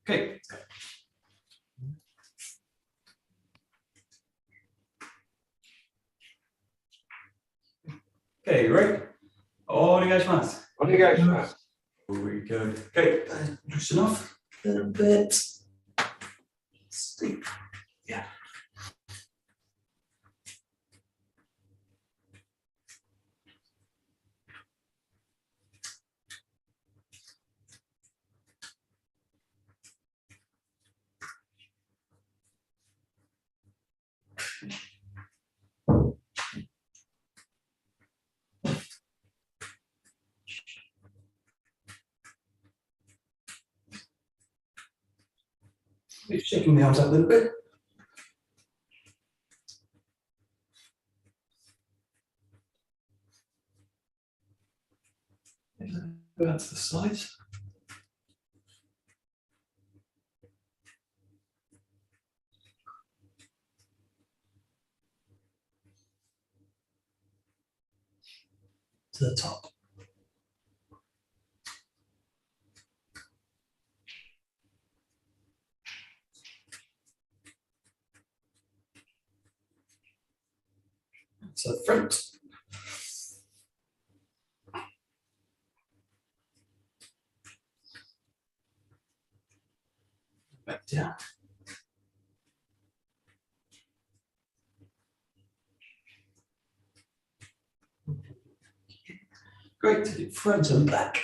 Okay, let's go. Okay, right? お願いします。お願いします。Here we go. Okay, loosen off a little bit. Sleep. Yeah. Just shaking the arms up a little bit. Go out to the sides. To the top. To the front. Back down. Great, front and back.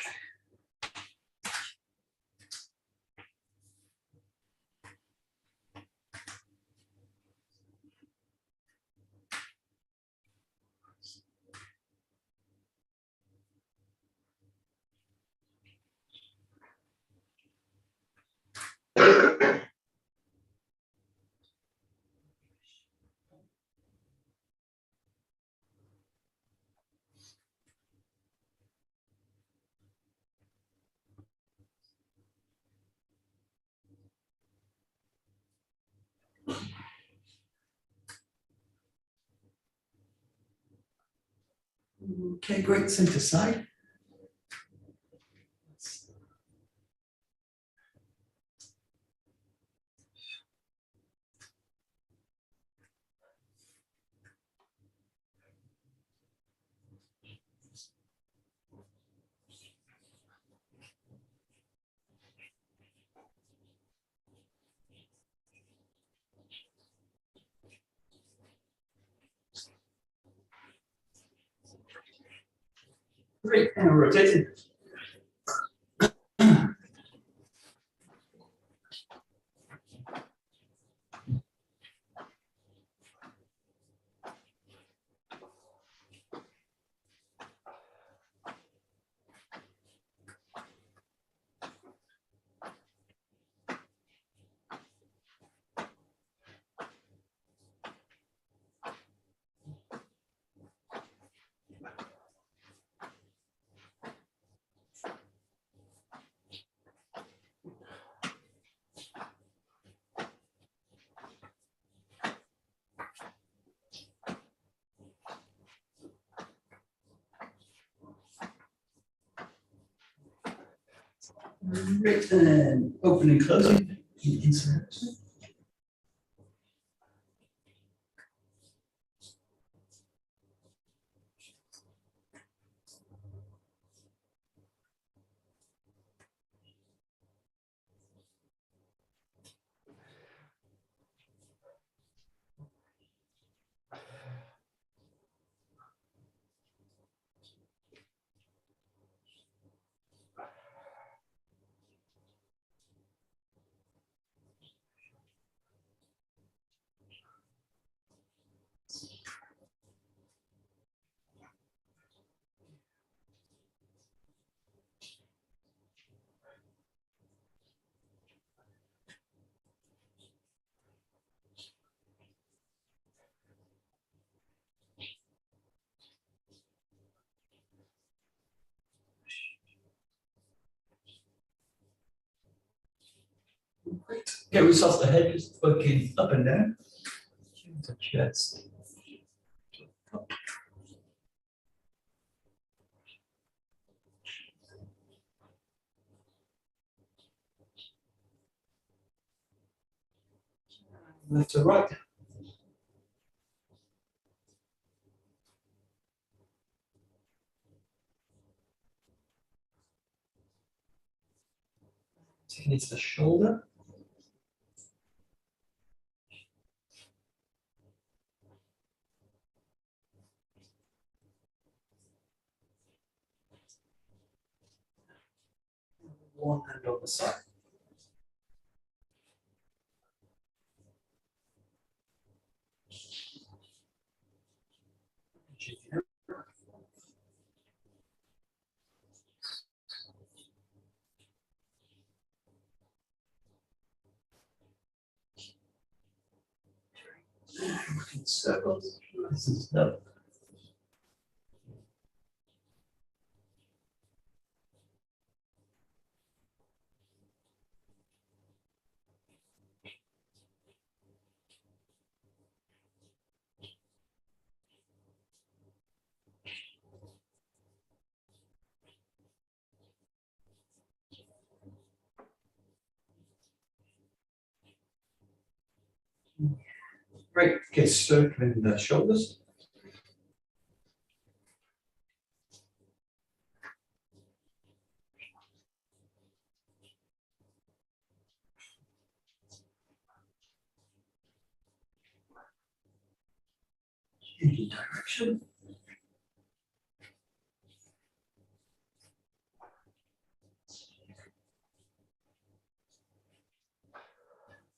Okay, great, center side. Great, and rotating. Great, and open and closing. Insert. Great. Okay, we start the head, just working up and down. The chest. Left to right. Taking it to the shoulder. One hand on the side. Circles. This is no. Great. Okay, circling the shoulders. Changing direction.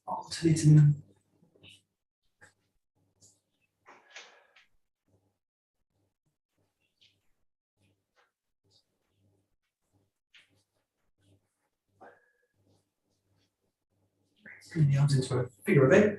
Alternating them. Bring the arms into a figure of 8.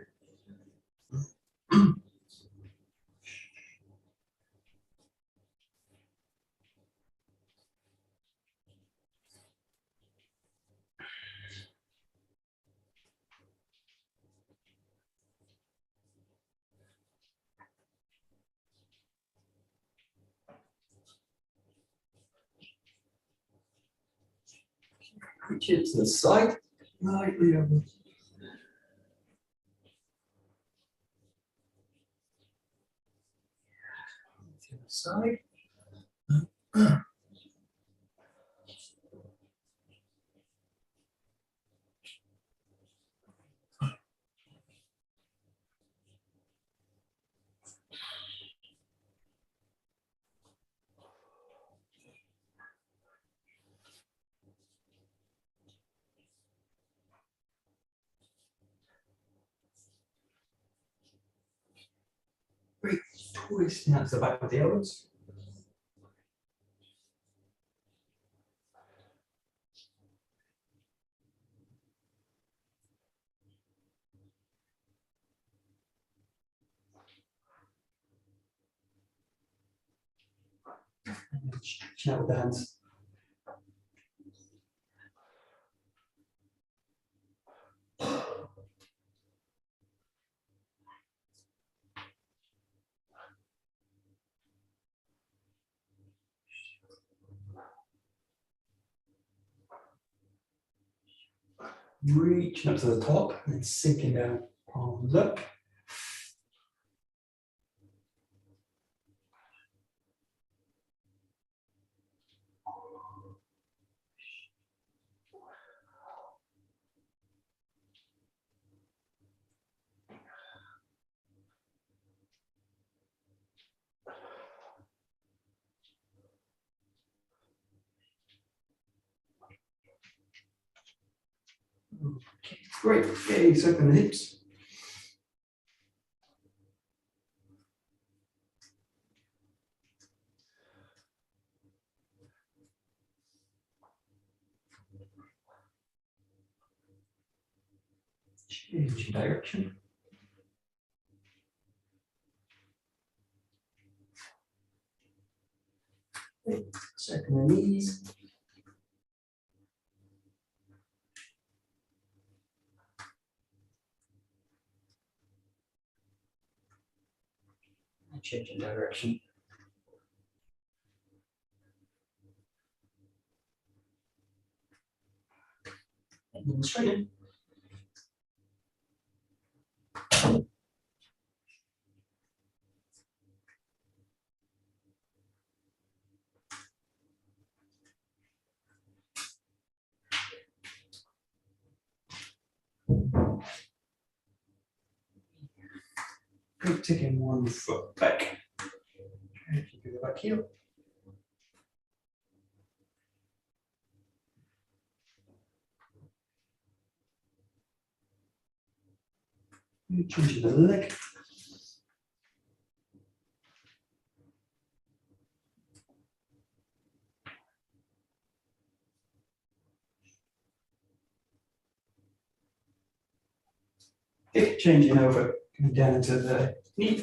Reach it to the side, lightly over. To the side. Great, twisting out to the back of the elbows. And stretching out with the hands. Reaching up to the top and sinking down, palms up. Okay, great. Okay, circling the hips. Changing direction. Okay, circling the knees. Changing direction. And then straighten. Keep taking one foot back. Okay, keep the back heel. Changing the leg. Okay, changing over, coming down into the knee,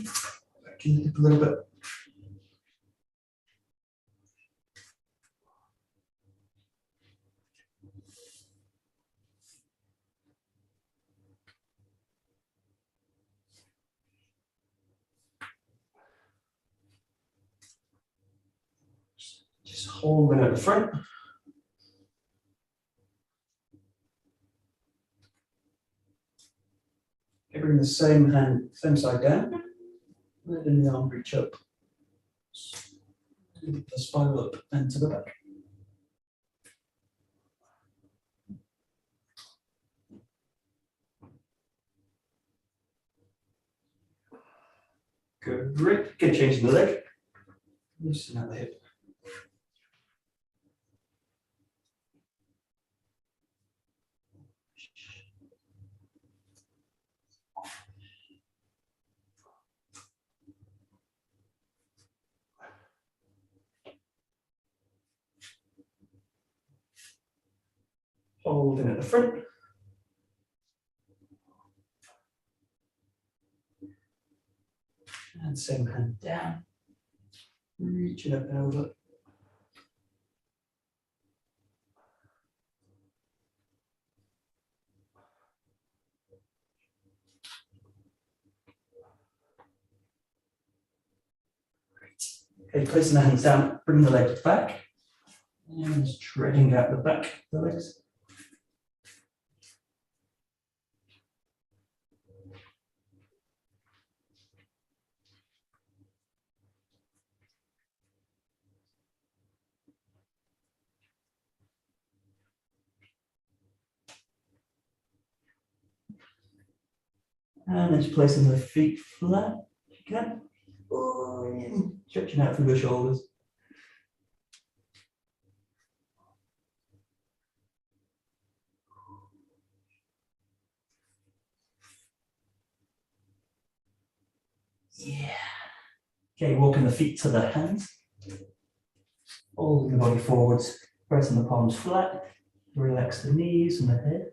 back in the hip a little bit. Just holding at the front. Okay, bring the same hand, same side down. Letting the arm reach up. Lift the spine up and to the back. Good, great. Okay, changing the leg. Loosen out the hip. Holding at the front. And same hand down. Reaching up and over. Okay, placing the hands down, bring the legs back. And stretching out the back of the legs. And just placing the feet flat, if you can. Oh, stretching out through the shoulders. Yeah. Okay, walking the feet to the hands. Holding the body forwards, pressing the palms flat. Relax the knees and the head.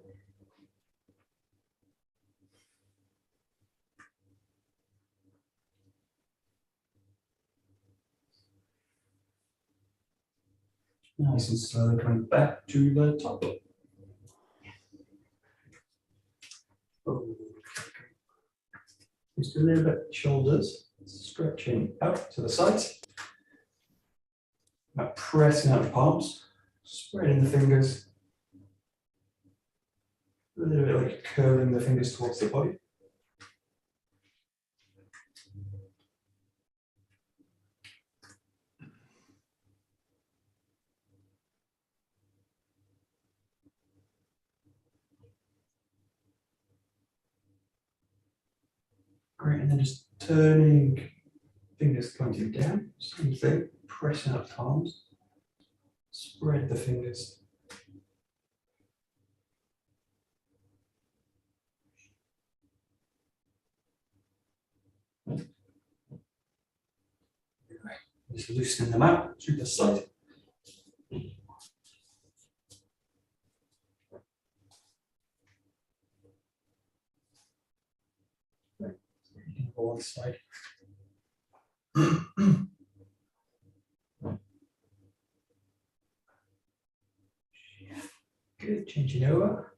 Nice and slowly coming back to the top. Just a little bit shoulders, stretching out to the sides. Now pressing out the palms, spreading the fingers. A little bit like curling the fingers towards the body. Great, and then just turning fingers pointing down, same thing, pressing up palms, spread the fingers. Just loosening them out through the side. One side. Good, changing over.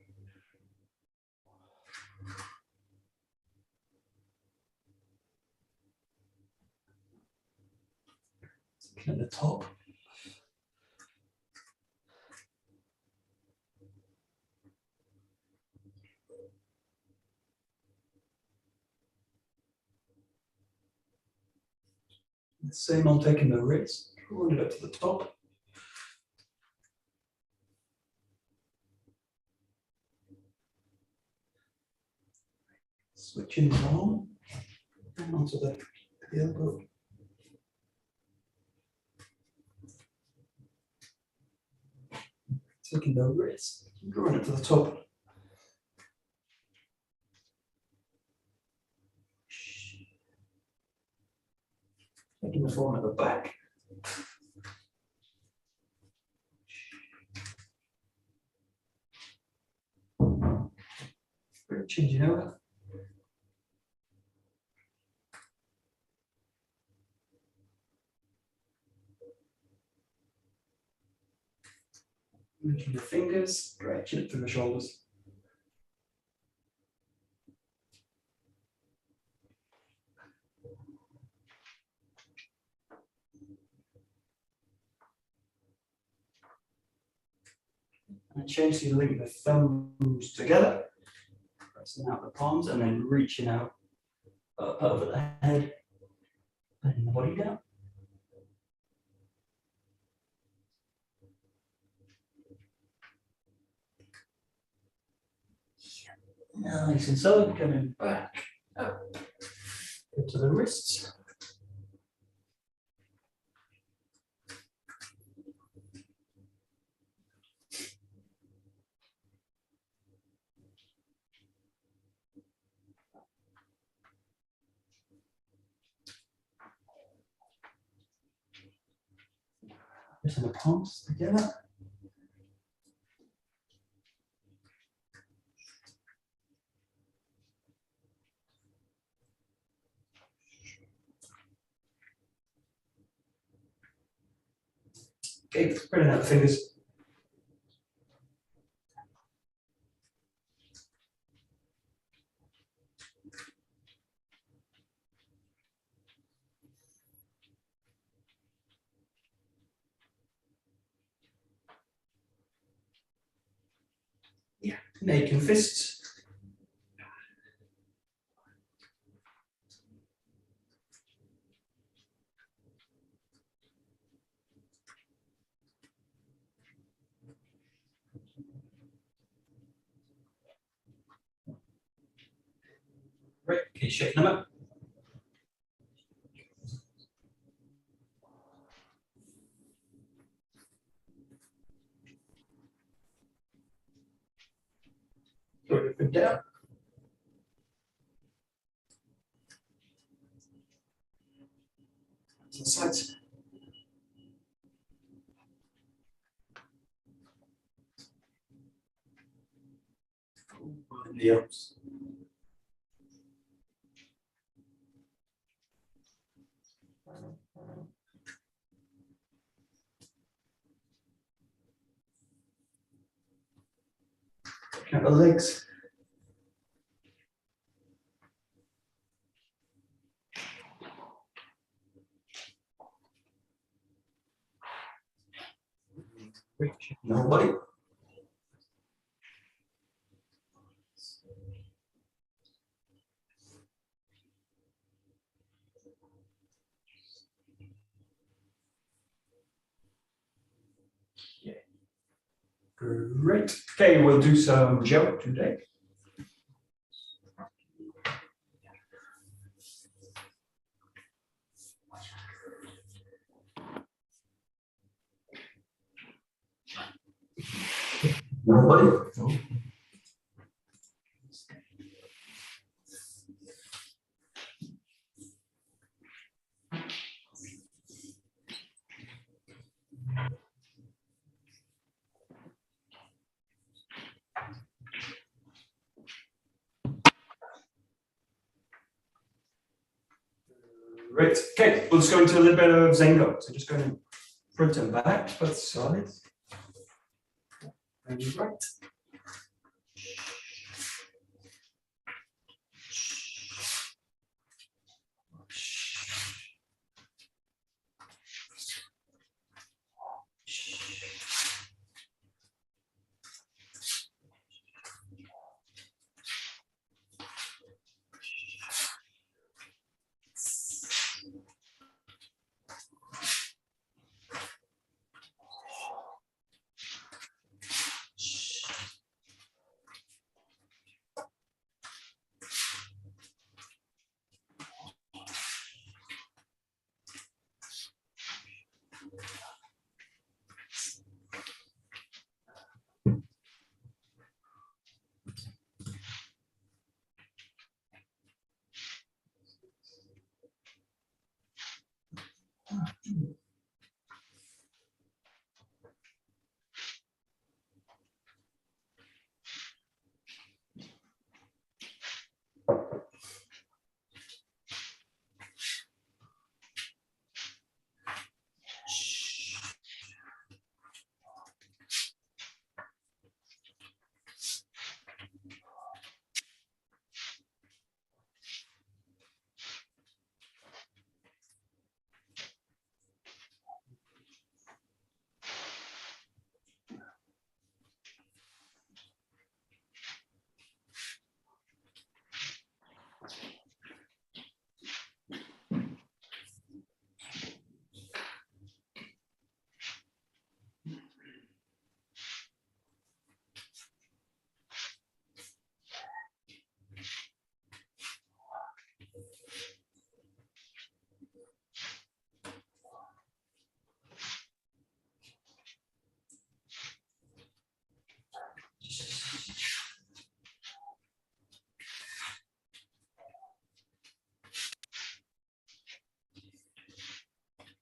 Looking at the top. The same on taking the wrist, drawing it up to the top. Switching the arm. And onto the elbow. Taking the wrist, drawing it to the top. Making the form at the back. Changing over. Moving the fingers, stretching it through the shoulders. And gently link the thumbs together, pressing out the palms and then reaching out up over the head, bending the body down. Nice and slow, coming back up. Go to the wrists. Pressing the palms together. Okay, spreading out the fingers. Yeah, making fists. Right, keep shaking them up. Throw your foot down. To the sides. In the arms. Count the legs. Reach the whole body. Great. Okay, we'll do some gel today. Nobody? No. Great. Okay, we'll just go into a little bit of Zengo. So just going front and back, both sides. And right.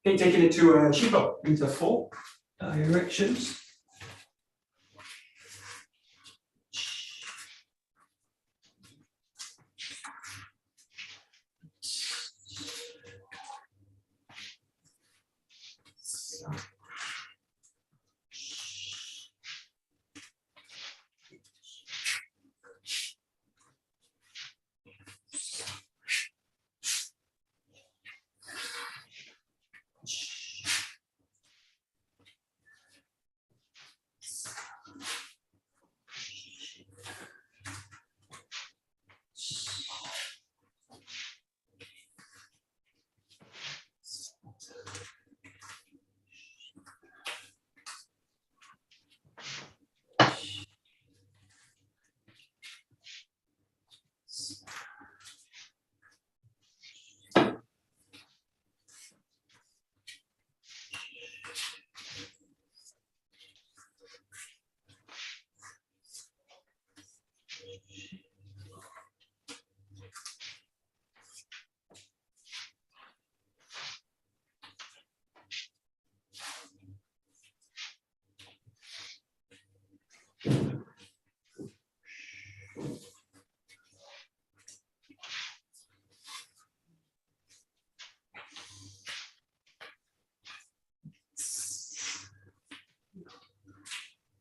Okay, taking it to 𝒉𝒂𝒂, into 4 directions.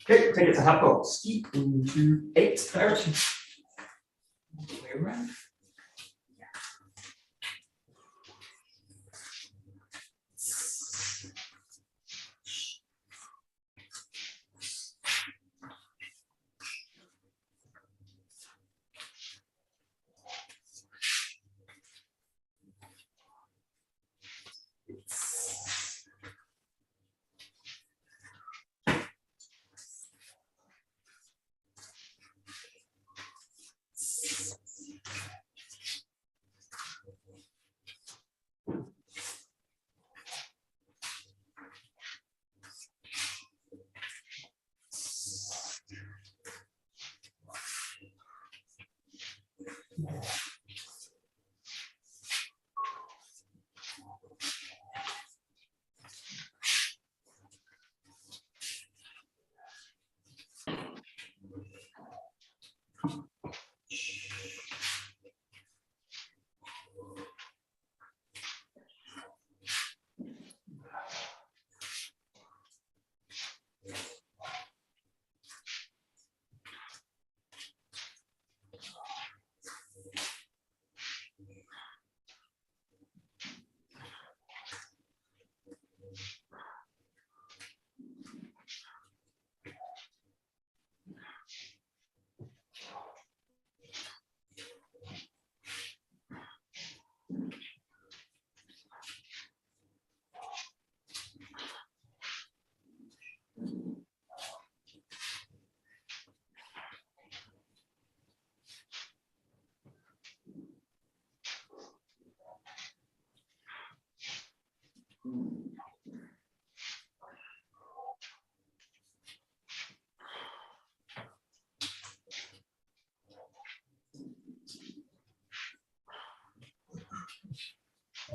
Okay, take it to 𝒂𝒂𝒏𝒕 into 8 directions. All the way around.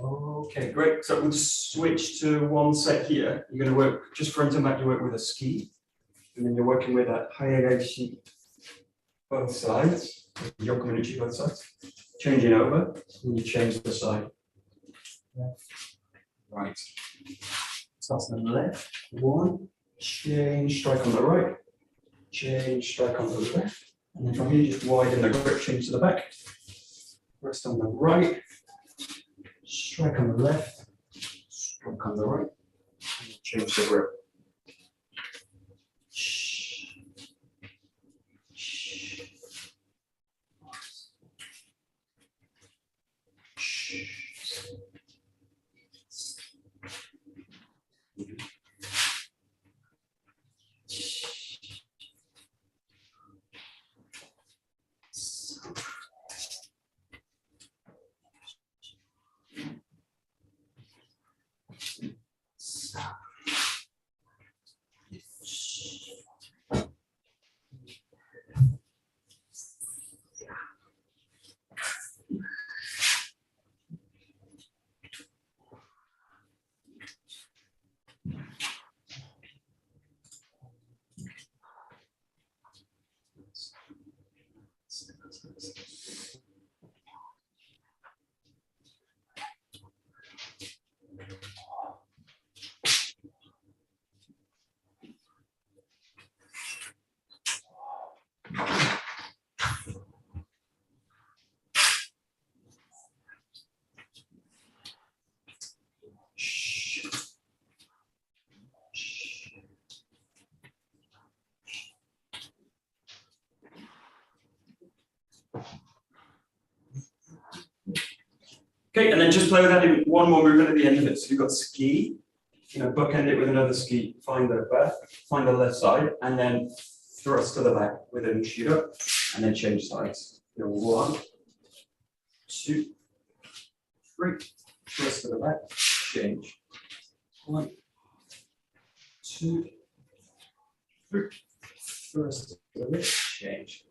Okay, great. So we'll switch to one set here. You're going to work just front and back. You work with a ski, and then you're working with a hayageshi both sides, yokominuchi both sides. Changing over, and you change the side. Right. Starts on the left. 1, change, strike on the right. Change, strike on the left. And then from here, just widen the grip, change to the back. Rest on the right. Strike on the left, strike on the right, and change the grip. Okay, and then just play with adding one more movement at the end of it. So you've got ski, bookend it with another ski, find the back, find the left side, and then thrust to the back with a shoot up, and then change sides. 1, 2, 3, thrust to the back, change. 1, 2, 3, thrust to the left, change.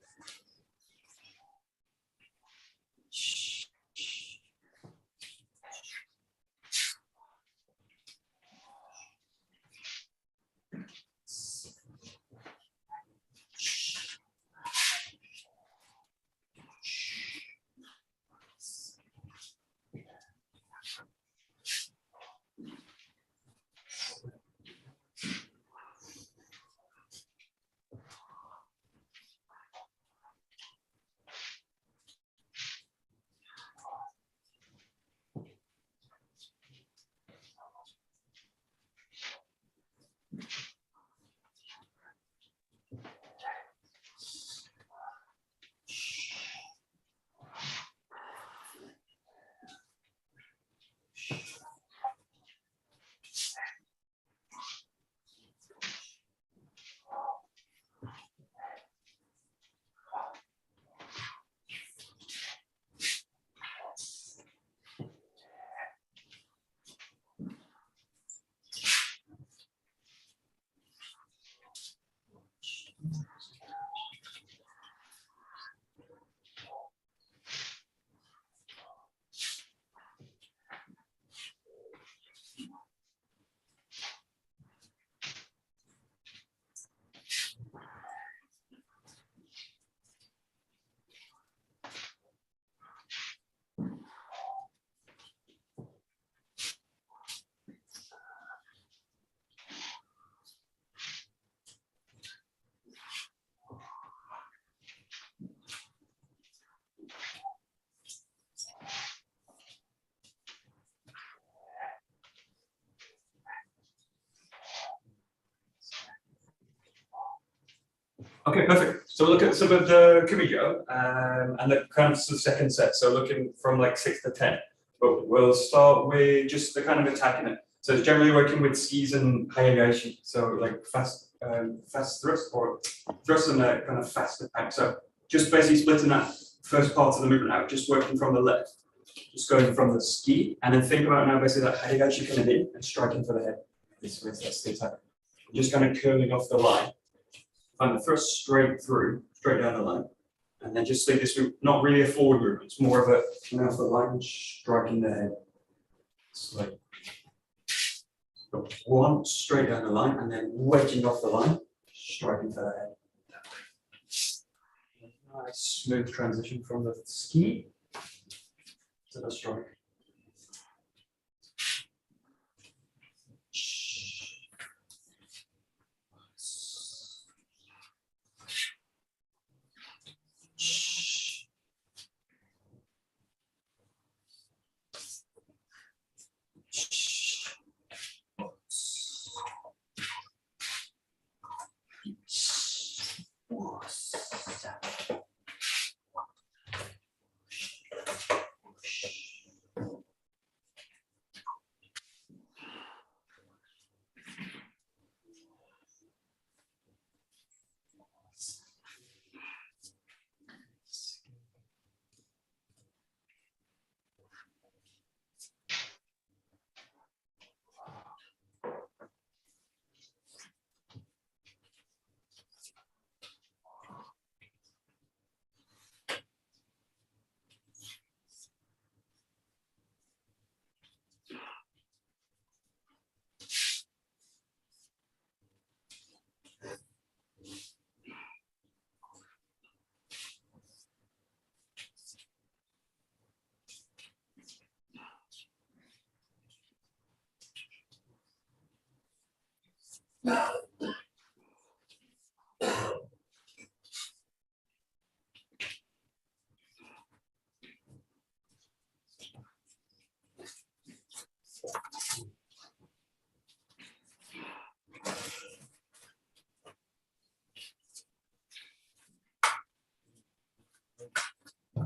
Okay, perfect. So look at some of the Kumiko and the kind of the second set. So looking from like 6 to 10. But we'll start with just the kind of attacking it. So it's generally working with skis and hayagashi. So like fast thrust or thrust and a kind of fast attack. So just basically splitting that first part of the movement out, just working from the left. Just going from the ski, and then think about now basically that hayagashi coming in and striking for the head. That's the attack. Just kind of curling off the line. Find the thrust straight through, straight down the line. And then just think this move, not really a forward movement, it's more of a coming off the line, striking the head. It's like one straight down the line and then wedging off the line, striking for the head. Nice smooth transition from the ski to the strike.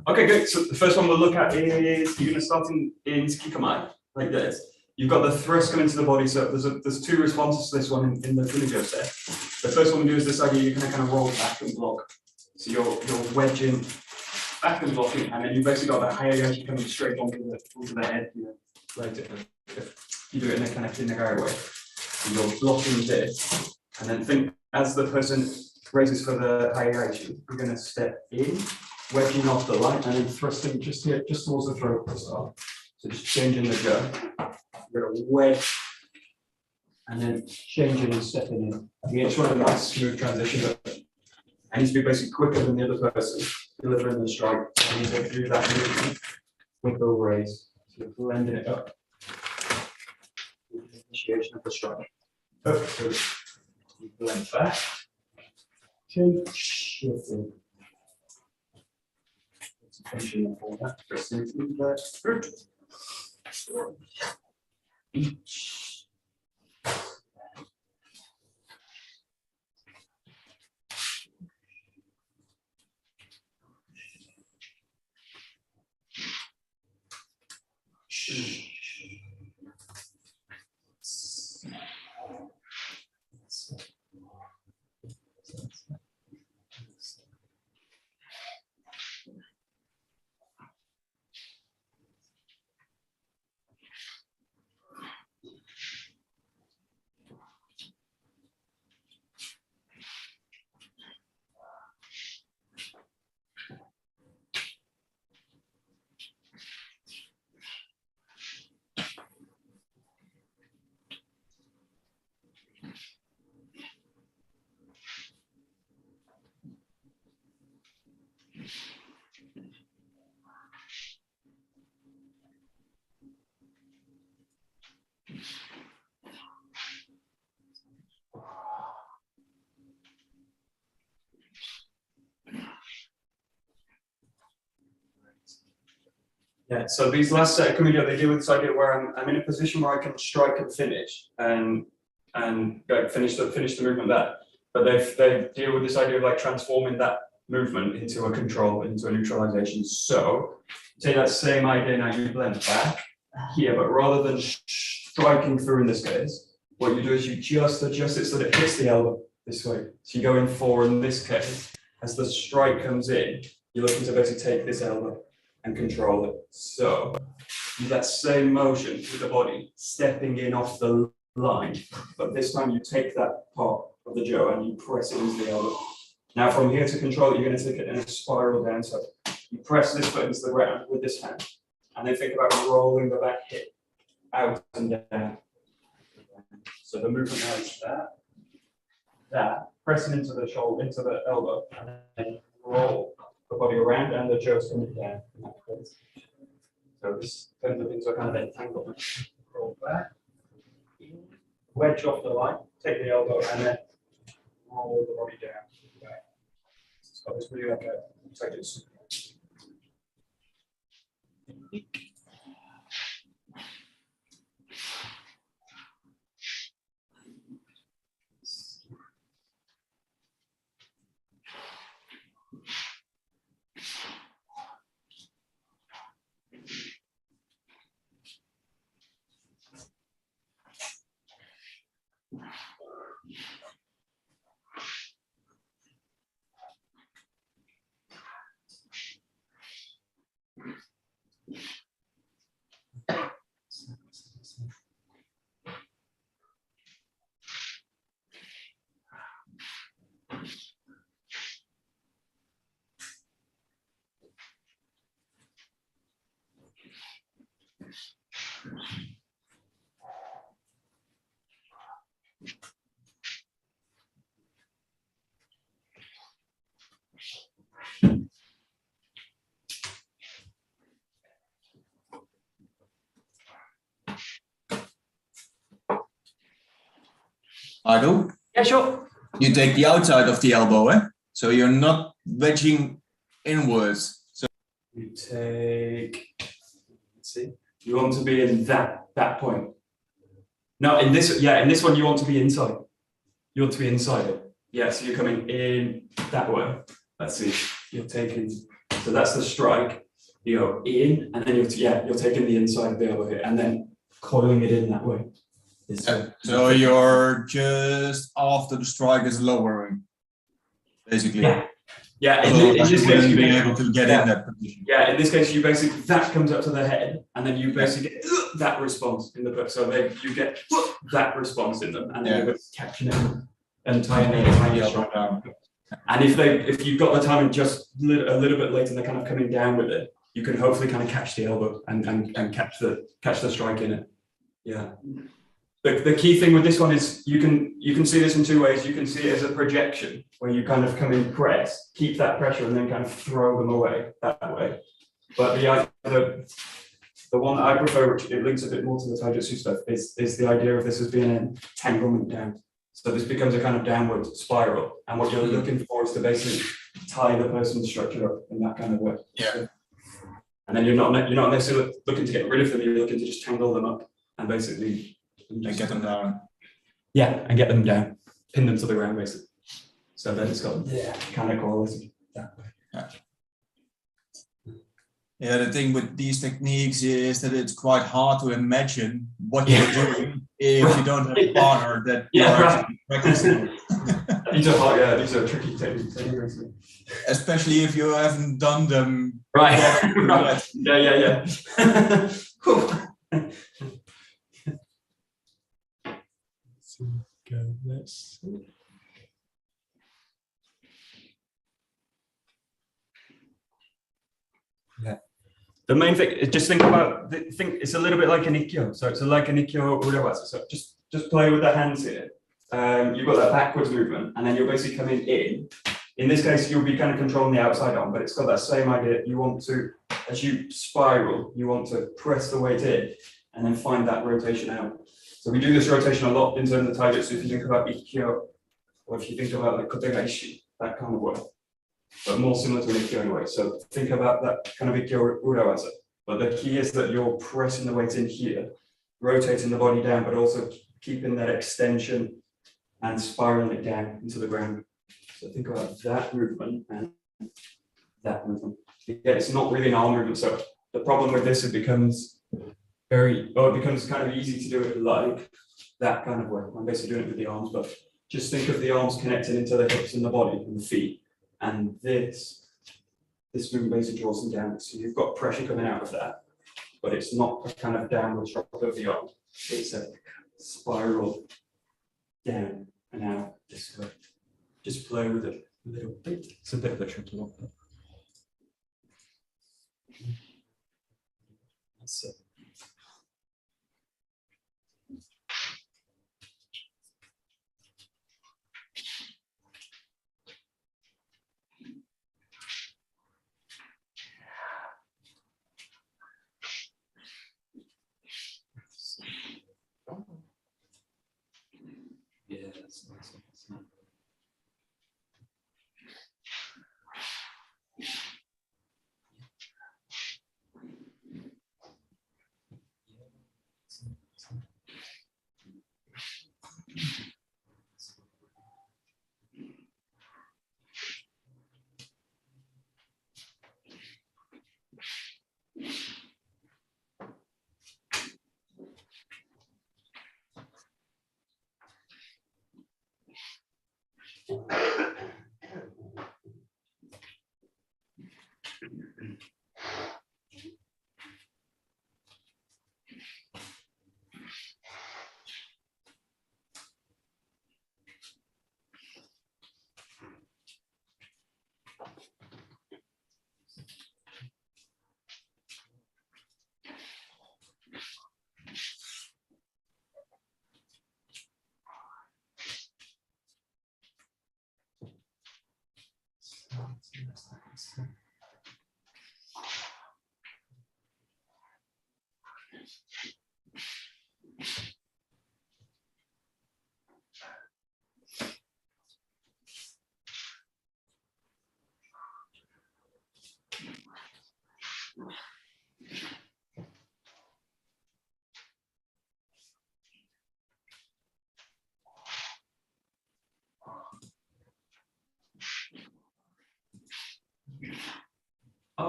Okay, good. So the first one we'll look at is you're going to start in 𝒕𝒂𝒏, like this. You've got the thrust coming to the body. So there's two responses to this one in the Dojo set. The first one we do is this idea you're going to kind of roll back and block. So you're wedging back and blocking, and then you've basically got the Hayagashi coming straight onto the head. You know, right. You do it in a kind of 𝒕𝒂𝒏 way. And you're blocking this, and then think as the person raises for the Hayagashi, you're going to step in, wedging off the line, and then thrusting just here, just towards the throat to start. So just changing the go. You're going to wedge, and then changing and stepping in. Again, it's one of the nice smooth transitions. I need to be basically quicker than the other person delivering the strike. So I need to do that movement with the raise. So you're blending it up. Initiation of the strike. Up, so you blend back. Change, shifting. Tension for that. Press into the root. Yeah, so these last set of Kamido, they deal with this idea where I'm in a position where I can strike and finish and finish the movement there. But they deal with this idea of like transforming that movement into a control, into a neutralization. So take that same idea now, you blend back here, but rather than striking through in this case, what you do is you just adjust it so that it hits the elbow this way. So you go in 4 in this case, as the strike comes in, you're looking to basically take this elbow and control it. So you that same motion with the body, stepping in off the line, but this time you take that part of the Joe and you press it into the elbow. Now from here to control it, you're going to take it in a spiral down. So you press this foot into the ground with this hand, and then think about rolling the back hip out and down. So the movement now is that, pressing into the shoulder, into the elbow, and then roll the body around, and the Joe's coming down in that place. So this turns up into a kind of entanglement. Roll back, wedge off the line, take the elbow, and then roll the body down. So it's really like a Taijutsu. Ardo? Yeah, sure. You take the outside of the elbow, eh? So you're not wedging inwards. So you take, let's see, you want to be in that point. No, in this one you want to be inside. You want to be inside it. Yeah, so you're coming in that way. Let's see, you're taking So that's the strike. You go in, and then you're taking the inside of the elbow here, and then coiling it in that way. So you're just after the strike is lowering, basically. Yeah. Yeah, in this you case, wouldn't you be basically, able to get in that position. yeah, in this case, you basically, that comes up to the head, and then you basically get that response in the book. So you get that response in them, and then you're catching it and tying it strike down. And if you've got the timing just a little bit late and they're kind of coming down with it, you can hopefully kind of catch the elbow and catch the strike in it. Yeah. The key thing with this one is you can see this in two ways. You can see it as a projection where you kind of come in press, keep that pressure, and then kind of throw them away that way. But the one that I prefer, which it links a bit more to the Taijutsu stuff, is the idea of this as being an entanglement down. So this becomes a kind of downward spiral, and what you're looking for is to basically tie the person's structure up in that kind of way. Yeah. And then you're not necessarily looking to get rid of them. You're looking to just tangle them up and basically. And get them down. Yeah, and get them down, pin them to the ground basically. So then it's got kind of quality that way. Yeah, the thing with these techniques is that it's quite hard to imagine what you're doing if you don't have a partner that you're actually practicing. These are tricky techniques. Especially if you haven't done them. Right. Right. Yeah. Let's see. Yeah. The main thing is just think it's a little bit like an 𝒂𝒂𝒿. So it's like an 𝒂𝒂𝗿 𝗂𝒂𝒂𝒂. So just play with the hands here. You've got that backwards movement, and then you're basically coming in. In this case, you'll be kind of controlling the outside arm, but it's got that same idea. You want to, as you spiral, you want to press the weight in, and then find that rotation out. So we do this rotation a lot in terms of Taijutsu. If you think about 𝒂𝒂𝒿, or if you think about like 𝒂𝒂𝒿, that kind of way, but more similar to an 𝒂𝒂𝒿 anyway. So think about that kind of 𝒂𝒂𝒿. But the key is that you're pressing the weight in here, rotating the body down, but also keeping that extension and spiraling it down into the ground. So think about that movement and that movement. Yeah, it's not really an arm movement. So the problem with this, it becomes kind of easy to do it like that kind of way. I'm basically doing it with the arms, but just think of the arms connecting into the hips and the body and the feet. And this movement basically draws them down. So you've got pressure coming out of that, but it's not a kind of downward drop of the arm. It's a spiral down and out this way. Just play with it a little bit. It's a bit of a tricky one. That's it. Yeah, that's nice.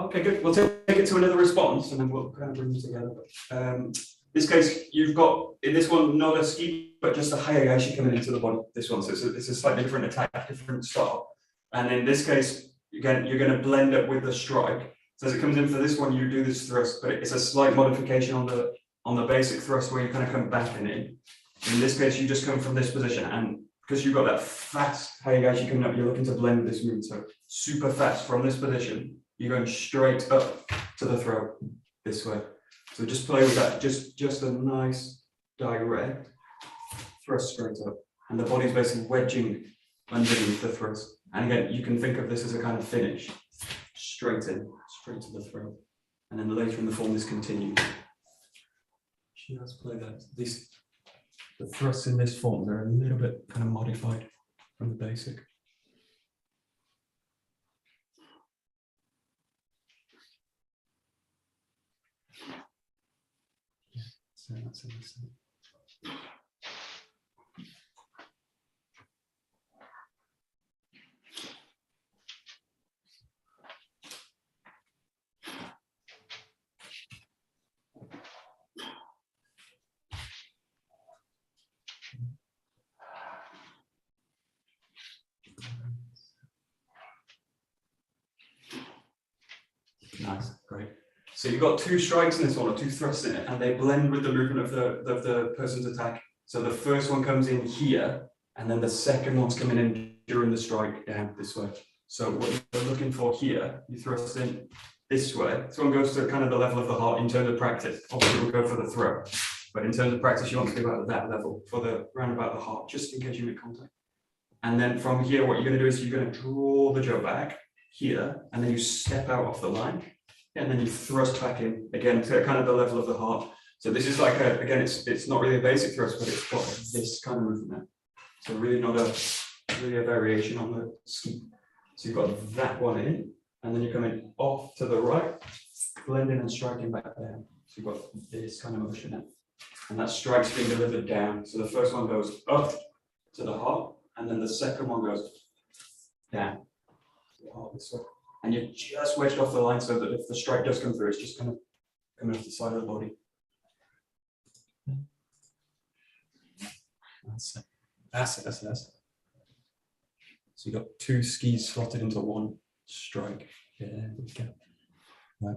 Okay, good. We'll take it to another response and then we'll kind of bring them together. This case, you've got, in this one, not a ski, but just a Hayagashi coming into the body, this one. So it's a slightly different attack, different style. And in this case, again, you're going to blend it with the strike. So as it comes in for this one, you do this thrust, but it's a slight modification on the basic thrust where you kind of come back and in. In this case, you just come from this position, and because you've got that fast Hayagashi coming up, you're looking to blend this move. So super fast from this position, you're going straight up to the throat this way. So just play with that, just a nice direct thrust straight up, and the body's basically wedging underneath the thrust. And again, you can think of this as a kind of finish, straight in, straight to the throat, and then later in the form this continues. Just play that. The thrusts in this form, they're a little bit kind of modified from the basic. So that's interesting. Nice, great. So you've got two strikes in this one, or two thrusts in it, and they blend with the movement of the person's attack. So the first one comes in here, and then the second one's coming in during the strike down this way. So what you're looking for here, you thrust in this way. This one goes to kind of the level of the heart in terms of practice. Obviously, we'll go for the throat, but in terms of practice, you want to go at that level for the round about the heart, just in case you make contact. And then from here, what you're going to do is you're going to draw the jaw back here, and then you step out off the line, and then you thrust back in again to kind of the level of the heart. So this is like again, it's not really a basic thrust, but it's got this kind of movement. So really not really a variation on the ski. So you've got that one in, and then you're coming off to the right, blending and striking back down. So you've got this kind of motion in, and that strike's being delivered down. So the first one goes up to the heart, and then the second one goes down to the heart this way. And you're just wedged off the line so that if the strike does come through, it's just kind of coming off the side of the body. That's it. That's it. So you've got two skis slotted into one strike. Yeah, there we go. Right.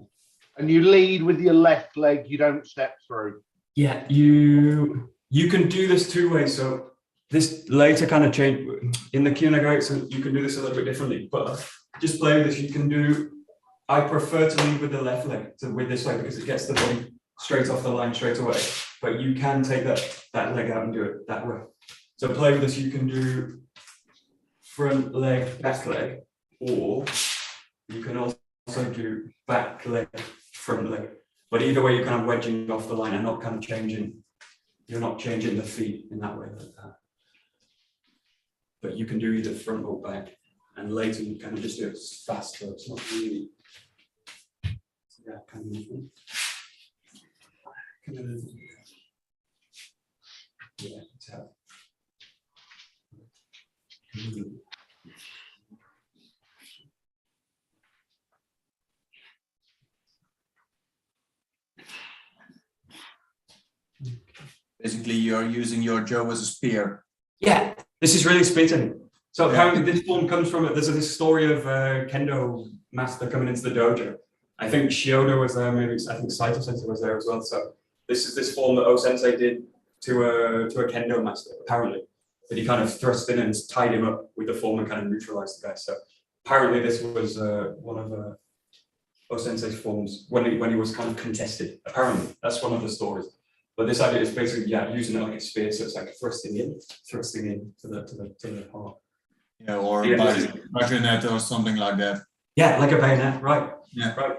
And you lead with your left leg, you don't step through. Yeah, you can do this two ways. So this later kind of change in the Kyunagari, so you can do this a little bit differently, but just play with this. You can do, I prefer to lead with the left leg, so with this way, because it gets the body straight off the line straight away, but you can take that leg out and do it that way. So play with this, you can do front leg, back leg, or you can also do back leg, front leg. But either way, you're kind of wedging off the line and not kind of changing, you're not changing the feet in that way like that. But you can do either front or back, and later you kind of just do it fast, so it's not really that kind of movement. Yeah, it's out. Basically, you're using your jaw as a spear. Yeah, this is really spear technique. So apparently this form comes from, there's this story of kendo master coming into the dojo. I think Shioda was there, maybe I think Saito Sensei was there as well. So this is this form that O Sensei did to a kendo master, apparently. But he kind of thrust in and tied him up with the form and kind of neutralized the guy. So apparently this was one of O Sensei's forms when he was kind of contested. Apparently, that's one of the stories. But this idea is basically, yeah, using it like a spear, so it's like thrusting in to the heart. Yeah, or bayonet or something like that. Yeah, like a bayonet, right? Yeah, right.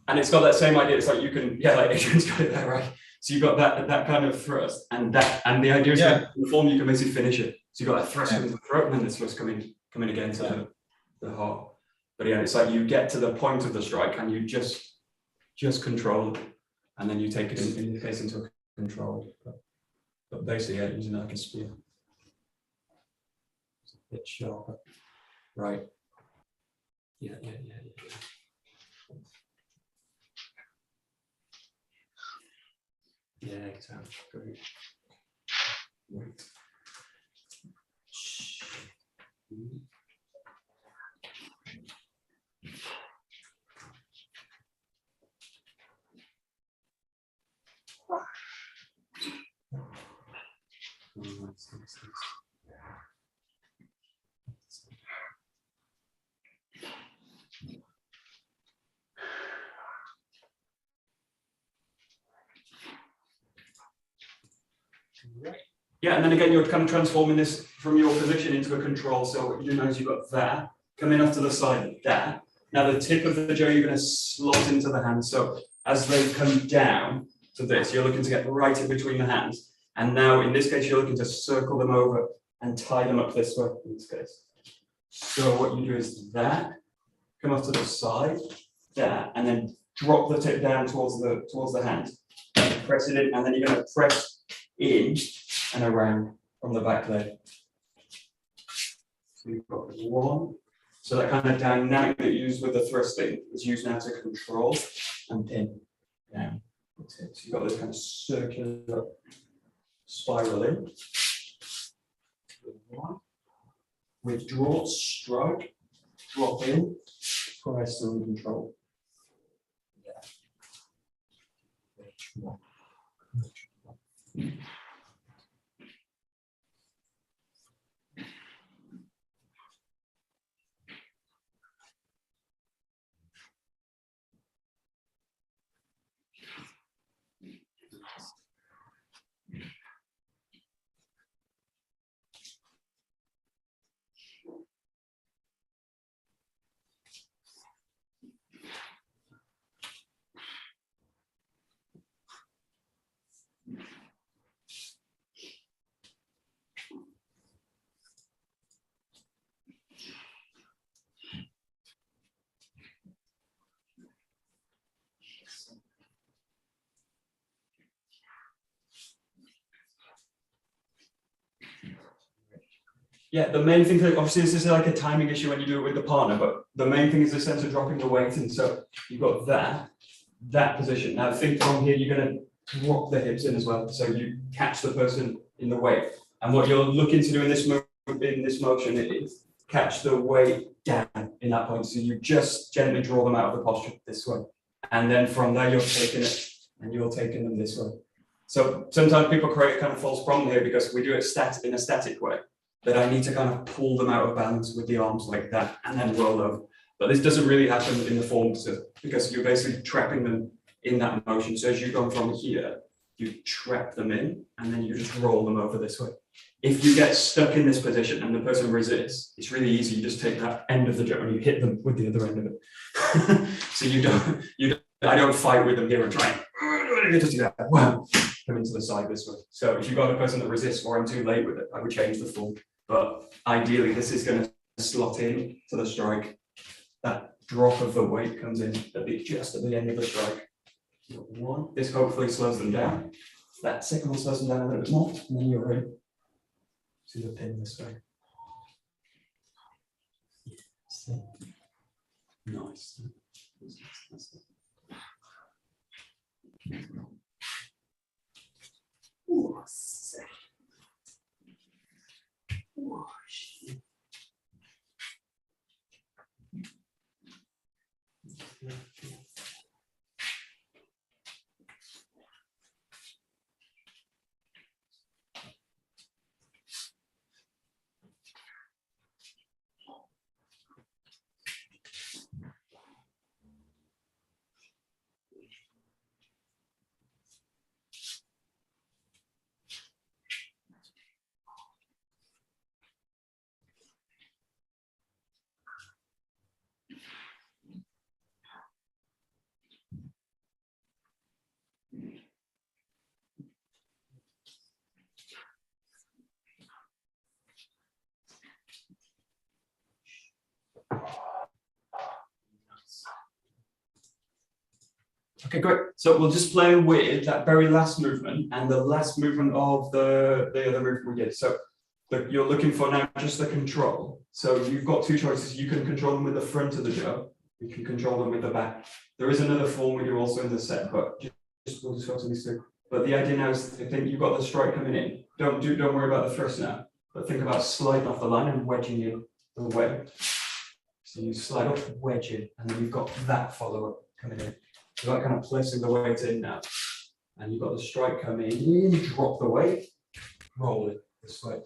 And it's got that same idea. It's like you can, yeah, like Adrian's got it there, right? So you've got that kind of thrust, and the idea is that in the form you can basically finish it. So you've got that thrust into the throat, and then the thrust coming again to the heart. But yeah, it's like you get to the point of the strike, and you just control it, and then you take it in this case into a control. But basically, yeah, using it like a spear. It's a bit sharper, right? Yeah. exhale. Great. Right. Yeah, and then again, you're kind of transforming this from your position into a control. So what you do now is you've got that coming off to the side of that. Now the tip of the jo you're going to slot into the hand. So as they come down to this, you're looking to get right in between the hands. And now in this case, you're looking to circle them over and tie them up this way in this case. So what you do is that, come off to the side, that, and then drop the tip down towards the hand. Press it in, and then you're going to press in and around from the back leg. So you've got one. So that kind of dynamic that you use with the thrusting is used now to control and pin down. So you've got this kind of circular spiraling. One. Withdraw, strike, drop in, press and control. Yeah. Yeah, the main thing, obviously this is like a timing issue when you do it with the partner, but the main thing is the sense of dropping the weight. And so you've got that position. Now think from here, you're going to drop the hips in as well. So you catch the person in the weight. And what you're looking to do in this motion is catch the weight down in that point. So you just gently draw them out of the posture this way. And then from there, you're taking it and you're taking them this way. So sometimes people create a kind of false problem here because we do it in a static way. That I need to kind of pull them out of balance with the arms like that and then roll over. But this doesn't really happen in the form because you're basically trapping them in that motion. So as you go from here, you trap them in and then you just roll them over this way. If you get stuck in this position and the person resists, it's really easy. You just take that end of the jo and you hit them with the other end of it. So I don't fight with them here and try and just do that. Wow. Come into the side this way. So if you've got a person that resists or I'm too late with it, I would change the form. But ideally, this is going to slot in to the strike. That drop of the weight comes in just at the end of the strike. One. This hopefully slows them down. That second one slows them down a little bit more, and then you're in to the pin this way. Nice. Ooh, sick. Ooh, shit. Okay, great. So we'll just play with that very last movement and the last movement of the other movement we did. So you're looking for now just the control. So you've got two choices. You can control them with the front of the jo. You can control them with the back. There is another form we do also in the set, but we'll just go to these two. But the idea now is, I think you've got the strike coming in. Don't worry about the thrust now, but think about sliding off the line and wedging in the way. So you slide off, wedge in, and then you've got that follow-up coming in. So that kind of placing the weight in now. And you've got the strike coming in, drop the weight, roll it this way.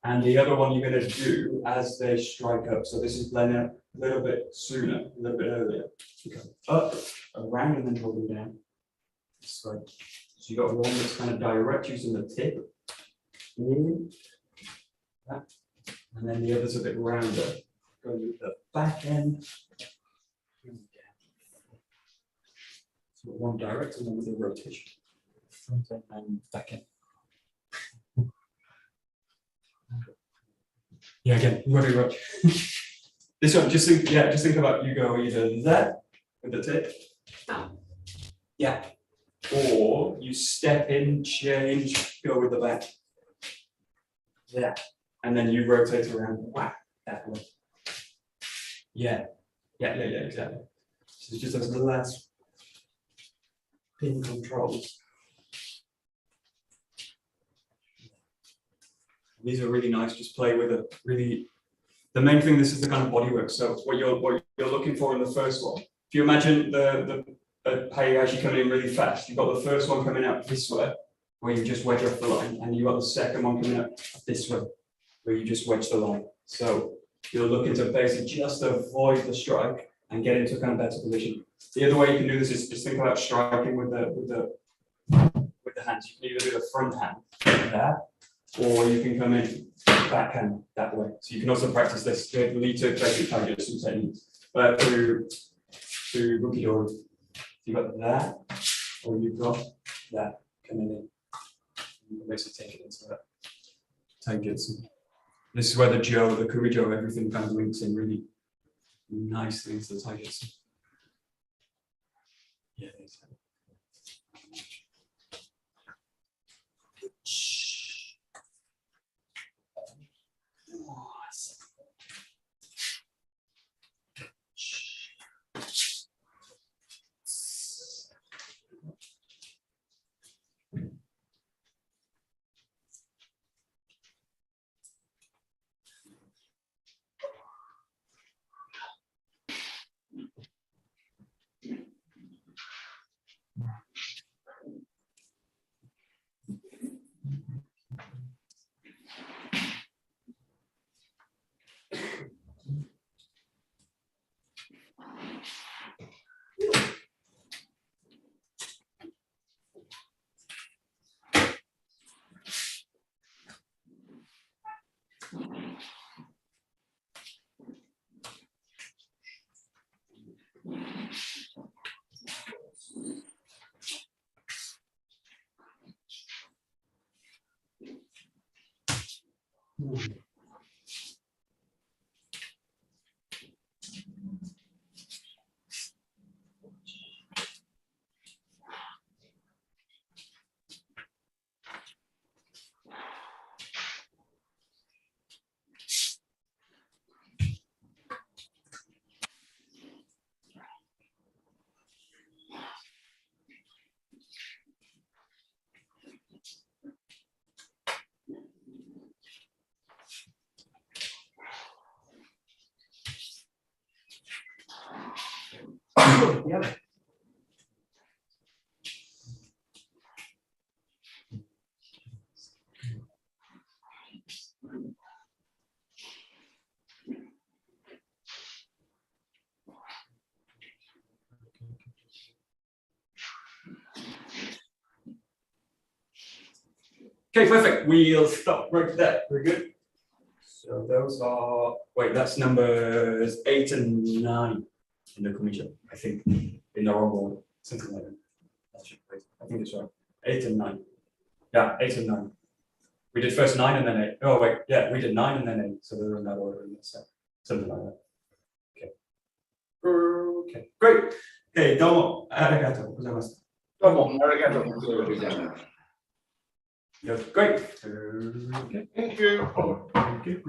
And the other one you're going to do as they strike up. So this is playing a little bit sooner, a little bit earlier. So you go up, around, and then dropping down. This way. So you've got one that's kind of direct using the tip. In, that. And then the other's a bit rounder. Going with the back end. So one direct and one with a rotation. Front end and back end. Yeah, again, very much. This one, just think about you go either that with the tip. Yeah. Or you step in, change, go with the back. Yeah. And then you rotate around. Wow, that way. Yeah. Yeah, exactly. So it's just those last pin controls. These are really nice, just play with it. Really, the main thing, this is the kind of body work. So what you're looking for in the first one. If you imagine how you actually coming in really fast, you've got the first one coming out this way, where you just wedge off the line, and you've got the second one coming out this way, where you just wedge the line. So you're looking to basically just avoid the strike and get into a kind of better position. The other way you can do this is just think about striking with the hands. You can either do the front hand like that, or you can come in backhand that way. So you can also practice this 𝒊𝒔𝒂𝒕 through 𝒂𝒄𝒄𝒖𝒊𝒔𝒂𝒕. You've got that, or you've got that coming in. You can basically take it into that Taijutsu. This is where the 𝒊𝒔𝒂𝒕, everything kind of links in really nicely into the Taijutsu. Yeah, exactly. Yeah. Okay, perfect. We'll stop right there. Very good. So those are, wait, that's numbers 8 and 9 in the commission, I think, in the wrong order, something like that. I think it's right. 8 and 9. Yeah, 8 and 9. We did first 9 and then 8. Oh, wait, yeah, we did 9 and then 8. So they're in that order in this set. Something like that. Okay. Okay, great. Okay, domo arigatou gozaimasu. Domo arigatou gozaimasu. Great. Okay. Thank you. Thank you.